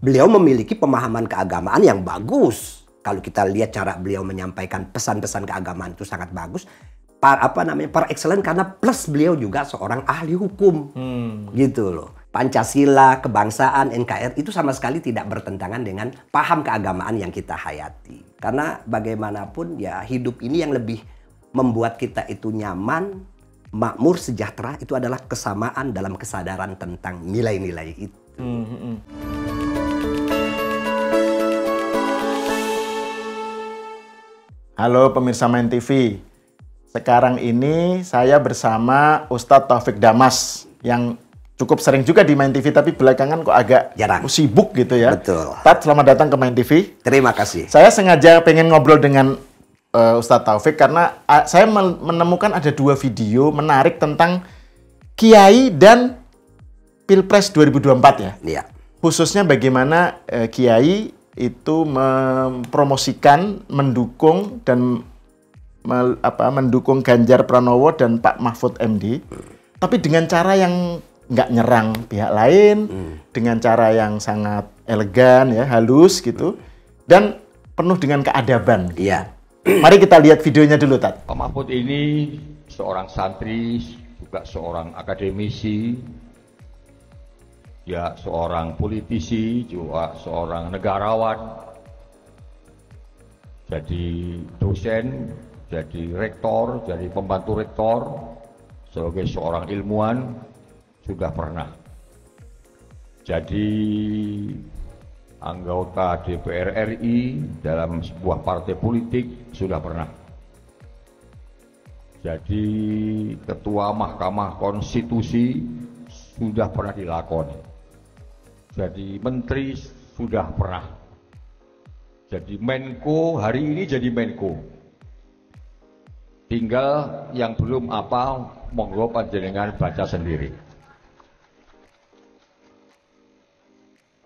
beliau memiliki pemahaman keagamaan yang bagus. Kalau kita lihat cara beliau menyampaikan pesan-pesan keagamaan itu sangat bagus. Par excellence karena plus beliau juga seorang ahli hukum. Gitu loh. Pancasila, kebangsaan, NKRI itu sama sekali tidak bertentangan dengan paham keagamaan yang kita hayati. Karena bagaimanapun ya hidup ini yang lebih membuat kita itu nyaman, makmur, sejahtera itu adalah kesamaan dalam kesadaran tentang nilai-nilai itu. Halo pemirsa Main TV. Sekarang ini saya bersama Ustadz Taufik Damas yang cukup sering juga di Main TV, tapi belakangan kok agak jarang, sibuk gitu ya. Betul. Ustadz, selamat datang ke Main TV. Terima kasih. Saya sengaja pengen ngobrol dengan Ustadz Taufik karena saya menemukan ada 2 video menarik tentang Kiai dan Pilpres 2024 ya. Iya. Khususnya bagaimana Kiai itu mempromosikan, mendukung dan mendukung Ganjar Pranowo dan Pak Mahfud MD, tapi dengan cara yang nggak nyerang pihak lain, dengan cara yang sangat elegan ya, halus gitu, dan penuh dengan keadaban. Iya. Mari kita lihat videonya dulu, Tat. Pak Mahfud ini seorang santri, juga seorang akademisi, ya seorang politisi, juga seorang negarawan, jadi dosen, jadi rektor, jadi pembantu rektor, sebagai seorang ilmuwan sudah pernah. Jadi anggota DPR RI dalam sebuah partai politik sudah pernah. Jadi ketua Mahkamah Konstitusi sudah pernah dilakoni. Jadi menteri sudah pernah. Jadi Menko, hari ini jadi Menko. Tinggal yang belum apa, monggo panjenengan baca sendiri.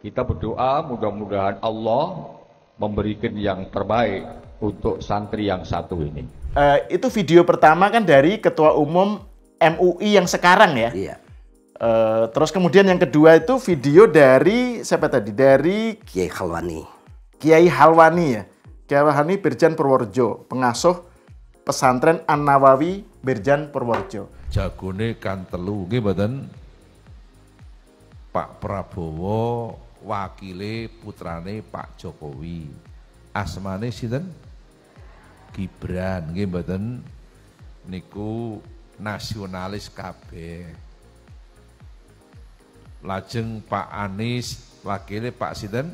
Kita berdoa mudah-mudahan Allah memberikan yang terbaik untuk santri yang satu ini. Itu video pertama kan dari Ketua Umum MUI yang sekarang ya. Iya. Terus kemudian yang kedua itu video dari siapa tadi? Dari Kiai Halwani. Kiai Halwani ya. Kiai Halwani Birjan Purworejo, pengasuh pesantren An-Nawawi Birjan Purworejo. Jagone kan telu nggih mboten. Pak Prabowo wakile putrane Pak Jokowi. Asmane sinten? Gibran nggih mboten. Niku nasionalis kabeh. Lajeng Pak Anies wakile Pak sinten?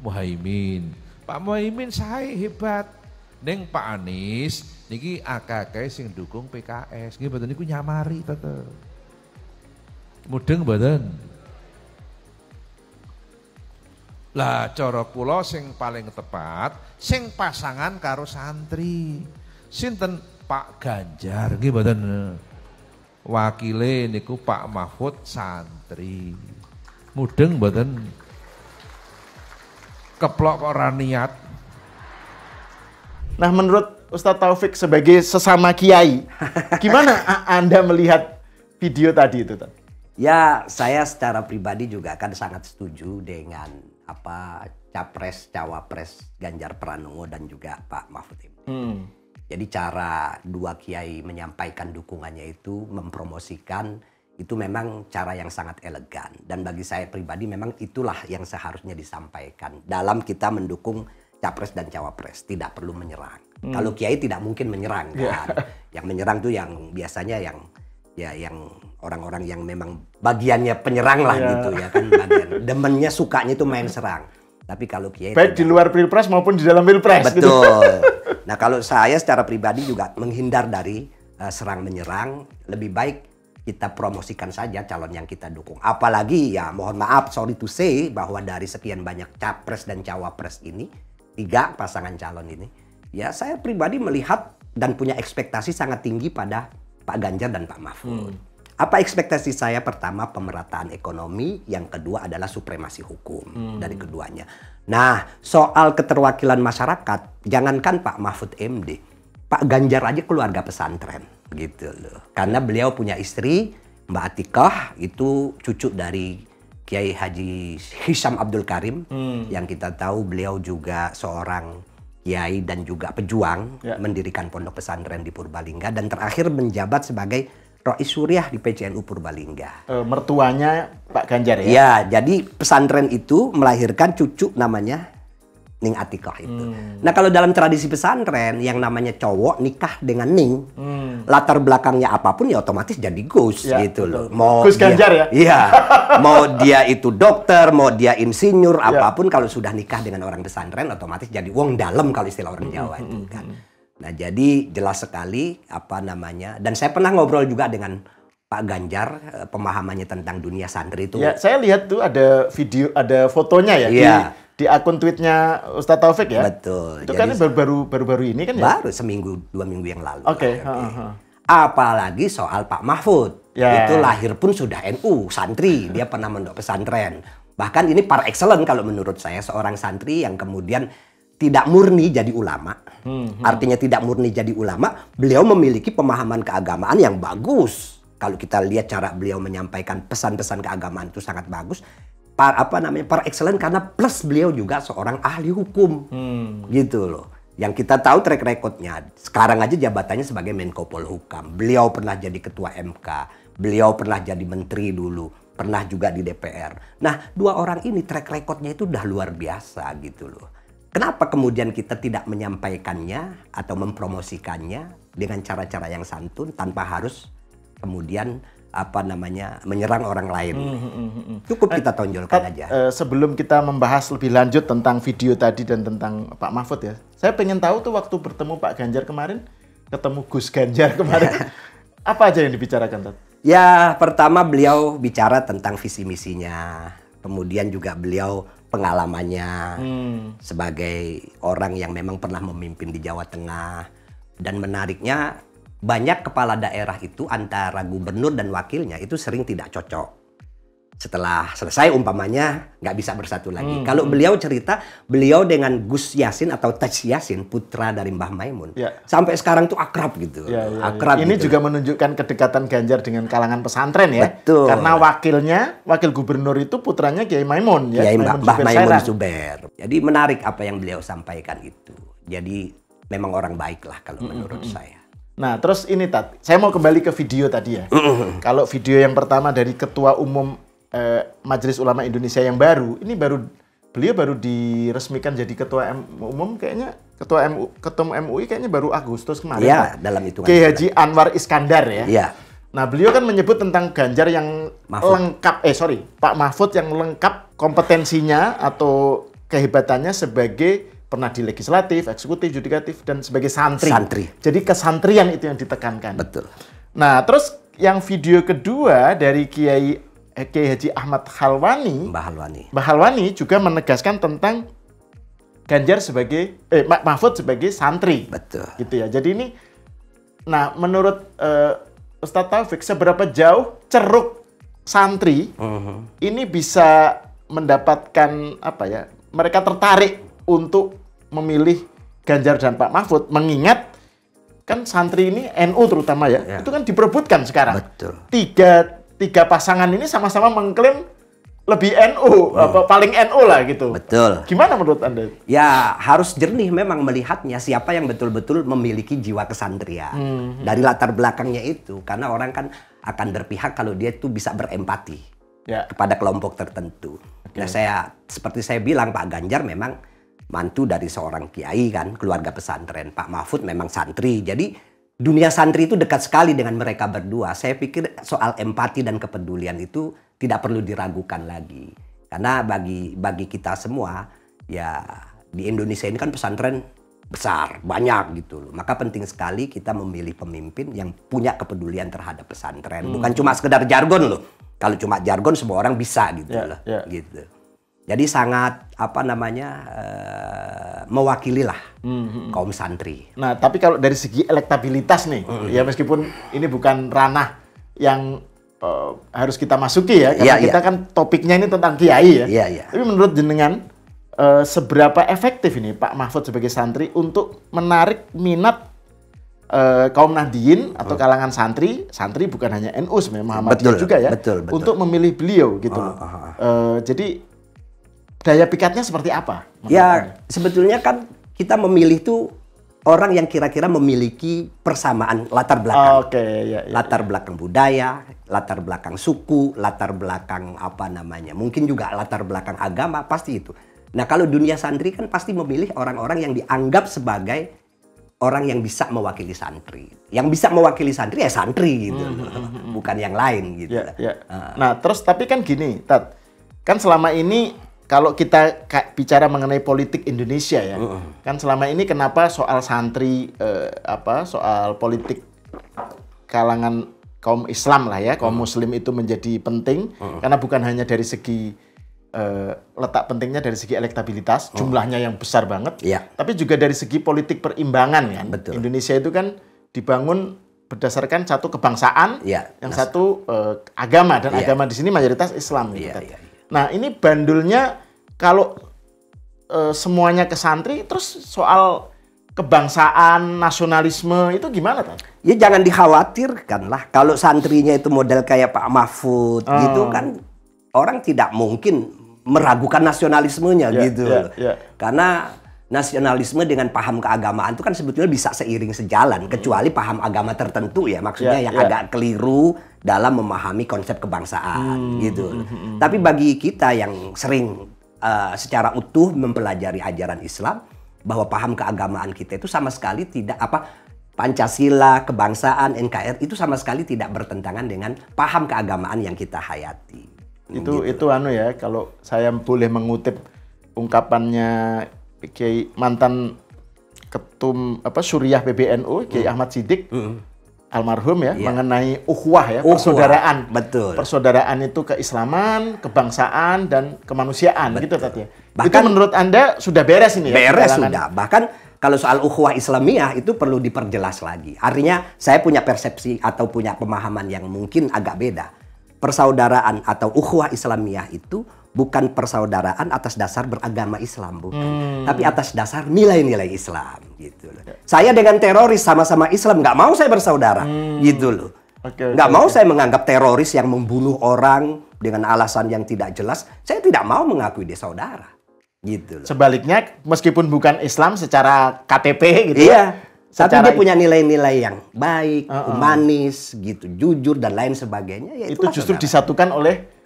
Muhaimin. Pak Muhaimin sae hebat. Neng Pak Anies niki akeh sing dukung PKS. Nggih mboten niku nyamari tetep. Mudeng mboten. Lah cara kula sing paling tepat sing pasangan karo santri. Sinten Pak Ganjar nggih mboten. Wakile niku Pak Mahfud santri. Mudeng mboten. Keplok ora niat. Nah, menurut Ustadz Taufik sebagai sesama kiai, gimana Anda melihat video tadi itu, Tat? Ya, saya secara pribadi juga kan sangat setuju dengan capres, cawapres Ganjar Pranowo dan juga Pak Mahfud MD. Jadi cara 2 kiai menyampaikan dukungannya itu, mempromosikan, itu memang cara yang sangat elegan. Dan bagi saya pribadi memang itulah yang seharusnya disampaikan dalam kita mendukung capres dan cawapres, tidak perlu menyerang. Kalau kiai tidak mungkin menyerang kan. Yang menyerang tuh yang biasanya yang orang-orang yang memang bagiannya penyerang lah gitu ya kan, bagian demennya sukanya itu main serang. Tapi kalau kiai baik di luar Pilpres maupun di dalam Pilpres. Betul. Gitu. Nah, kalau saya secara pribadi juga menghindar dari serang menyerang, lebih baik kita promosikan saja calon yang kita dukung. Apalagi ya mohon maaf, sorry to say, bahwa dari sekian banyak capres dan cawapres ini, 3 pasangan calon ini, ya saya pribadi melihat dan punya ekspektasi sangat tinggi pada Pak Ganjar dan Pak Mahfud. Apa ekspektasi saya? Pertama, pemerataan ekonomi, yang kedua adalah supremasi hukum dari keduanya. Nah, soal keterwakilan masyarakat, jangankan Pak Mahfud MD, Pak Ganjar aja keluarga pesantren gitu loh. Karena beliau punya istri, Mbak Atikah, itu cucu dari Kiai Haji Hisam Abdul Karim, yang kita tahu beliau juga seorang kiai dan juga pejuang, mendirikan pondok pesantren di Purbalingga, dan terakhir menjabat sebagai Rois Suriah di PCNU Purbalingga. Mertuanya Pak Ganjar ya? Ya, jadi pesantren itu melahirkan cucu namanya Ning Atikah itu. Nah, kalau dalam tradisi pesantren yang namanya cowok nikah dengan Ning, latar belakangnya apapun ya otomatis jadi Gus gitu loh. Mau Gus Ganjar ya? Iya. Mau dia itu dokter, mau dia insinyur, apapun kalau sudah nikah dengan orang pesantren otomatis jadi wong dalem kalau istilah orang Jawa itu kan. Nah, jadi jelas sekali apa namanya, dan saya pernah ngobrol juga dengan Pak Ganjar, pemahamannya tentang dunia santri itu. Ya, saya lihat tuh ada video, ada fotonya ya di akun tweetnya Ustadz Taufik ya. Betul. Itu kan baru-baru ini kan ya? Baru seminggu 2 minggu yang lalu. Oke. Apalagi soal Pak Mahfud. Ya. Itu lahir pun sudah NU, santri. Dia pernah mondok pesantren. Bahkan ini par excellence kalau menurut saya, seorang santri yang kemudian tidak murni jadi ulama. Artinya tidak murni jadi ulama, beliau memiliki pemahaman keagamaan yang bagus. Kalau kita lihat cara beliau menyampaikan pesan-pesan keagamaan itu sangat bagus. Par excellence, karena plus beliau juga seorang ahli hukum. Gitu loh. Yang kita tahu track recordnya, sekarang aja jabatannya sebagai Menko Polhukam. Beliau pernah jadi ketua MK, beliau pernah jadi menteri dulu, pernah juga di DPR. Nah, 2 orang ini track recordnya itu udah luar biasa gitu loh. Kenapa kemudian kita tidak menyampaikannya atau mempromosikannya dengan cara-cara yang santun tanpa harus kemudian menyerang orang lain. Cukup kita tonjolkan aja. Sebelum kita membahas lebih lanjut tentang video tadi dan tentang Pak Mahfud ya, saya pengen tahu tuh waktu bertemu Pak Ganjar kemarin, ketemu Gus Ganjar kemarin, apa aja yang dibicarakan, Tat? Ya, pertama beliau bicara tentang visi misinya, kemudian juga beliau pengalamannya sebagai orang yang memang pernah memimpin di Jawa Tengah, dan menariknya banyak kepala daerah itu antara gubernur dan wakilnya itu sering tidak cocok. Setelah selesai umpamanya nggak bisa bersatu lagi. Kalau beliau cerita, beliau dengan Gus Yasin atau Taj Yasin, putra dari Mbah Maimun, sampai sekarang tuh akrab gitu. Akrab. Ini gitu. juga menunjukkan kedekatan Ganjar dengan kalangan pesantren ya. Betul. Karena wakil gubernur itu putranya Kiai Maimun ya. Kiai Mbah Maimun Zubair. Jadi menarik apa yang beliau sampaikan itu. Jadi memang orang baik lah kalau menurut saya. Nah, terus ini Tat, saya mau kembali ke video tadi ya. Kalau video yang pertama dari Ketua Umum Majelis Ulama Indonesia yang baru, ini beliau baru diresmikan jadi Ketua Umum, kayaknya Ketua MUI kayaknya baru Agustus kemarin. Iya, dalam hitungan. Kiai Haji Anwar Iskandar ya. Iya. Nah, beliau kan menyebut tentang Ganjar yang Pak Mahfud yang lengkap kompetensinya atau kehebatannya sebagai pernah di legislatif, eksekutif, yudikatif, dan sebagai santri. Jadi kesantrian itu yang ditekankan. Betul. Nah, terus yang video kedua dari Kiai Haji Ahmad Halwani, Mbah Halwani juga menegaskan tentang Ganjar sebagai Mahfud sebagai santri. Betul. Gitu ya. Jadi ini, nah menurut Ustadz Taufik, seberapa jauh ceruk santri ini bisa mendapatkan mereka tertarik untuk memilih Ganjar dan Pak Mahfud, mengingat kan santri ini NU terutama ya, itu kan diperebutkan sekarang. Betul. Tiga pasangan ini sama-sama mengklaim lebih NU, paling NU lah gitu. Betul. Gimana menurut Anda? Ya harus jernih memang melihatnya siapa yang betul-betul memiliki jiwa kesantrian dari latar belakangnya itu, karena orang kan akan berpihak kalau dia itu bisa berempati kepada kelompok tertentu. Nah, seperti saya bilang, Pak Ganjar memang mantu dari seorang kiai kan, keluarga pesantren. Pak Mahfud memang santri. Jadi dunia santri itu dekat sekali dengan mereka berdua. Saya pikir soal empati dan kepedulian itu tidak perlu diragukan lagi. Karena bagi kita semua, ya di Indonesia ini kan pesantren besar, banyak gitu loh. Maka penting sekali kita memilih pemimpin yang punya kepedulian terhadap pesantren. Bukan cuma sekedar jargon loh. Kalau cuma jargon semua orang bisa gitu loh. Gitu. Jadi sangat mewakili lah kaum santri. Nah, tapi kalau dari segi elektabilitas nih, ya meskipun ini bukan ranah yang harus kita masuki ya, karena kita kan topiknya ini tentang kiai ya. Tapi menurut jenengan, seberapa efektif ini Pak Mahfud sebagai santri untuk menarik minat kaum Nahdien atau kalangan santri bukan hanya NU sebenarnya, Muhammadiyah juga ya, betul. untuk memilih beliau gitu loh. Jadi daya pikatnya seperti apa? Ya sebetulnya kan kita memilih tuh orang yang kira-kira memiliki persamaan latar belakang. Latar belakang budaya, latar belakang suku, latar belakang mungkin juga latar belakang agama, pasti itu. Nah kalau dunia santri kan pasti memilih orang-orang yang dianggap sebagai orang yang bisa mewakili santri. Yang bisa mewakili santri ya santri gitu. Bukan yang lain gitu. Nah terus tapi kan gini, Tat. Kan selama ini kalau kita bicara mengenai politik Indonesia ya, kan selama ini kenapa soal santri, soal politik kalangan kaum Islam lah ya, kaum Muslim itu menjadi penting, karena bukan hanya dari segi letak pentingnya dari segi elektabilitas, jumlahnya yang besar banget, tapi juga dari segi politik perimbangan kan. Betul. Indonesia itu kan dibangun berdasarkan satu kebangsaan, yang satu agama, dan agama di sini mayoritas Islam. Gitu. Nah ini bandulnya kalau semuanya ke santri, terus soal kebangsaan, nasionalisme itu gimana kan? Ya jangan dikhawatirkan lah. Kalau santrinya itu model kayak Pak Mahfud gitu kan, orang tidak mungkin meragukan nasionalismenya gitu. Karena nasionalisme dengan paham keagamaan itu kan sebetulnya bisa seiring sejalan, kecuali paham agama tertentu ya, maksudnya yang agak keliru dalam memahami konsep kebangsaan gitu. Tapi bagi kita yang sering secara utuh mempelajari ajaran Islam, bahwa paham keagamaan kita itu sama sekali tidak Pancasila, kebangsaan, NKRI itu sama sekali tidak bertentangan dengan paham keagamaan yang kita hayati. Itu ya, kalau saya boleh mengutip ungkapannya Kiai mantan ketum Suriah PBNU Kiai Ahmad Siddiq almarhum ya, mengenai ukhuwah ya, persaudaraan. Betul. Persaudaraan itu keislaman, kebangsaan dan kemanusiaan. Betul. Gitu tadi. Itu menurut Anda sudah beres ini ya? Beres sudah. Bahkan kalau soal ukhuwah Islamiyah itu perlu diperjelas lagi. Artinya saya punya persepsi atau punya pemahaman yang mungkin agak beda. Persaudaraan atau ukhuwah Islamiyah itu bukan persaudaraan atas dasar beragama Islam, bukan. Tapi atas dasar nilai-nilai Islam, gitu loh. Saya dengan teroris sama-sama Islam, nggak mau saya bersaudara, gitu loh. Nggak mau saya menganggap teroris yang membunuh orang dengan alasan yang tidak jelas, saya tidak mau mengakui dia saudara, gitu loh. Sebaliknya, meskipun bukan Islam secara KTP gitu ya. Tapi dia punya nilai-nilai yang baik, humanis, gitu, jujur dan lain sebagainya. Ya itu justru disatukan oleh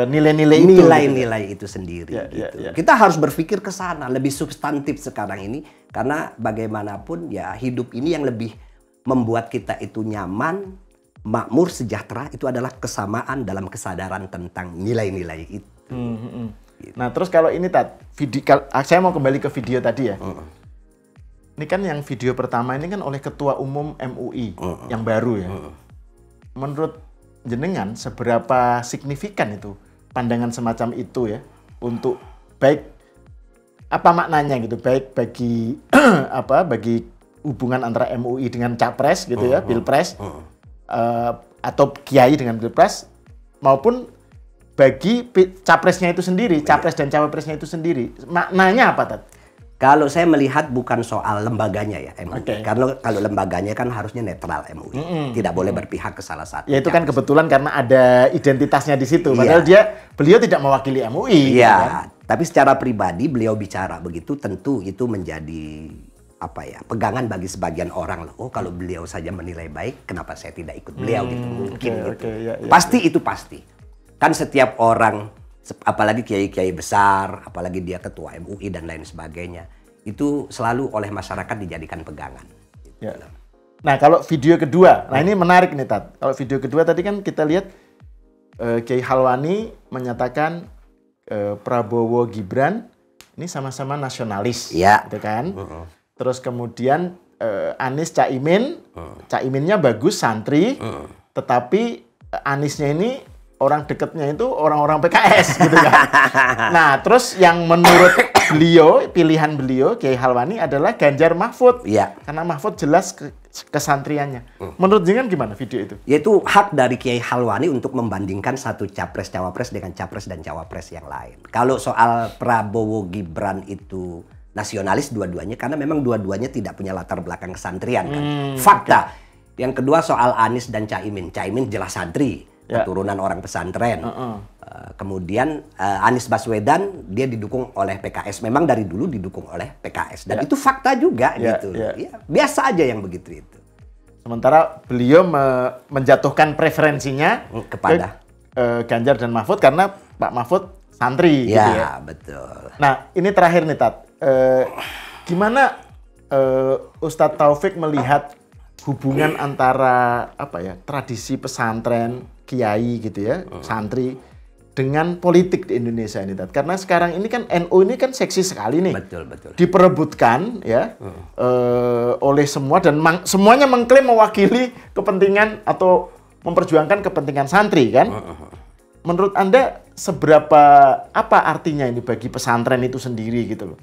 nilai-nilai itu. Nilai-nilai itu sendiri. Gitu. Kita harus berpikir ke sana, lebih substantif sekarang ini, karena bagaimanapun ya hidup ini yang lebih membuat kita itu nyaman, makmur, sejahtera itu adalah kesamaan dalam kesadaran tentang nilai-nilai itu. Gitu. Nah terus kalau ini saya mau kembali ke video tadi ya. Ini kan yang video pertama ini kan oleh Ketua Umum MUI yang baru ya. Menurut jenengan seberapa signifikan itu pandangan semacam itu ya untuk baik apa maknanya gitu, baik bagi bagi hubungan antara MUI dengan capres gitu ya, pilpres atau kiai dengan pilpres, maupun bagi capresnya itu sendiri, capres dan cawapresnya itu sendiri, maknanya apa Tat? Kalau saya melihat bukan soal lembaganya ya MUI. Karena kalau lembaganya kan harusnya netral MUI. Tidak boleh berpihak ke salah satu. Ya itu kan kebetulan karena ada identitasnya di situ. Padahal beliau tidak mewakili MUI. Iya, kan? Tapi secara pribadi beliau bicara begitu, tentu itu menjadi pegangan bagi sebagian orang. Oh kalau beliau saja menilai baik, kenapa saya tidak ikut beliau gitu. Mungkin gitu. Pasti itu pasti. Kan setiap orang, apalagi kiai-kiai besar, apalagi dia ketua MUI dan lain sebagainya, itu selalu oleh masyarakat dijadikan pegangan. Ya. Nah kalau video kedua, nah ini menarik nih Tat. Kalau video kedua tadi kan kita lihat Kiai Halwani menyatakan Prabowo Gibran ini sama-sama nasionalis, gitu kan? Terus kemudian Anies Caimin, Caiminnya bagus santri, tetapi Aniesnya ini orang dekatnya itu orang-orang PKS gitu kan. Nah, terus yang menurut beliau, pilihan beliau Kiai Halwani adalah Ganjar Mahfud. Iya. Karena Mahfud jelas kesantriannya. Menurut jenengan gimana video itu? Yaitu hak dari Kiai Halwani untuk membandingkan satu capres-cawapres dengan capres dan cawapres yang lain. Kalau soal Prabowo Gibran itu nasionalis dua-duanya karena memang dua-duanya tidak punya latar belakang kesantrian kan. Fakta. Yang kedua soal Anies dan Caimin. Caimin jelas santri, keturunan orang pesantren. Kemudian Anies Baswedan dia didukung oleh PKS. Memang dari dulu didukung oleh PKS dan itu fakta juga gitu. Ya, biasa aja yang begitu itu. Sementara beliau menjatuhkan preferensinya kepada Ganjar dan Mahfud karena Pak Mahfud santri gitu ya. Ya, betul. Nah, ini terakhir nih Tat. Gimana Ustadz Taufik melihat hubungan antara apa ya, tradisi pesantren, kiai gitu ya, santri dengan politik di Indonesia ini Tat? Karena sekarang ini kan NU ini kan seksi sekali nih. Betul, betul. Diperebutkan ya oleh semua dan semuanya mengklaim mewakili kepentingan atau memperjuangkan kepentingan santri kan? Menurut Anda seberapa apa artinya ini bagi pesantren itu sendiri gitu loh?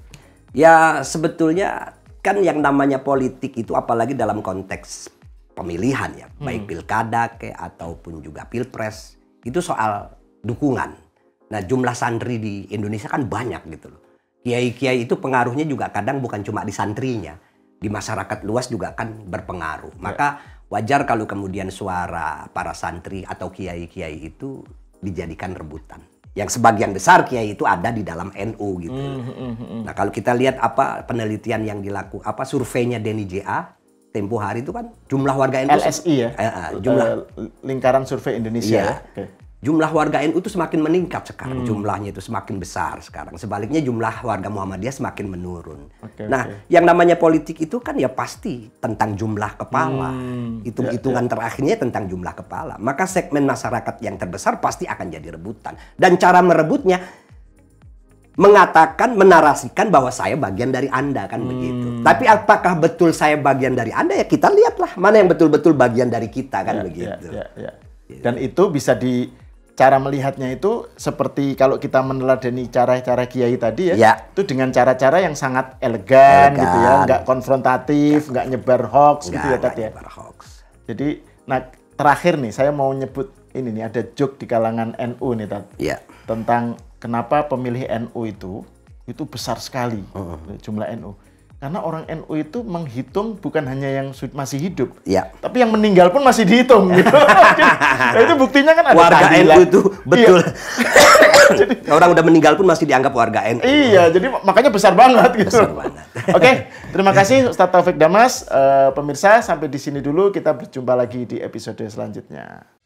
Ya sebetulnya kan yang namanya politik itu apalagi dalam konteks pemilihan ya, baik pilkada ataupun juga pilpres, itu soal dukungan. Nah jumlah santri di Indonesia kan banyak gitu loh. Kiai-kiai itu pengaruhnya juga kadang bukan cuma di santrinya, di masyarakat luas juga kan berpengaruh. Maka wajar kalau kemudian suara para santri atau kiai-kiai itu dijadikan rebutan. Yang sebagian besar kiai itu ada di dalam NU gitu. Nah kalau kita lihat apa penelitian yang dilakukan, apa surveinya Denny JA tempo hari itu kan jumlah warga NU LSI ya, jumlah lingkaran survei Indonesia. Iya. Jumlah warga NU itu semakin meningkat sekarang, jumlahnya itu semakin besar sekarang. Sebaliknya jumlah warga Muhammadiyah semakin menurun. Yang namanya politik itu kan ya pasti tentang jumlah kepala. Hitung-hitungan terakhirnya tentang jumlah kepala. Maka segmen masyarakat yang terbesar pasti akan jadi rebutan. Dan cara merebutnya mengatakan, menarasikan bahwa saya bagian dari Anda kan begitu. Tapi apakah betul saya bagian dari Anda? Ya kita lihatlah mana yang betul-betul bagian dari kita kan begitu. Dan itu bisa cara melihatnya itu seperti kalau kita meneladani cara-cara kiai tadi ya, itu dengan cara-cara yang sangat elegan gitu ya, nggak konfrontatif, nggak nyebar hoax gitu ya Tat ya. Jadi, nah terakhir nih saya mau nyebut ini nih, ada joke di kalangan NU nih Tat, tentang kenapa pemilih NU itu besar sekali jumlah NU. Karena orang NU itu menghitung bukan hanya yang masih hidup, tapi yang meninggal pun masih dihitung. Gitu. Nah, itu buktinya kan ada warga tahlilan. NU itu betul. Jadi, orang udah meninggal pun masih dianggap warga NU. Iya, jadi makanya besar banget gitu. Besar banget. Oke, terima kasih Ustadz Taufik Damas. Pemirsa, sampai di sini dulu, kita berjumpa lagi di episode selanjutnya.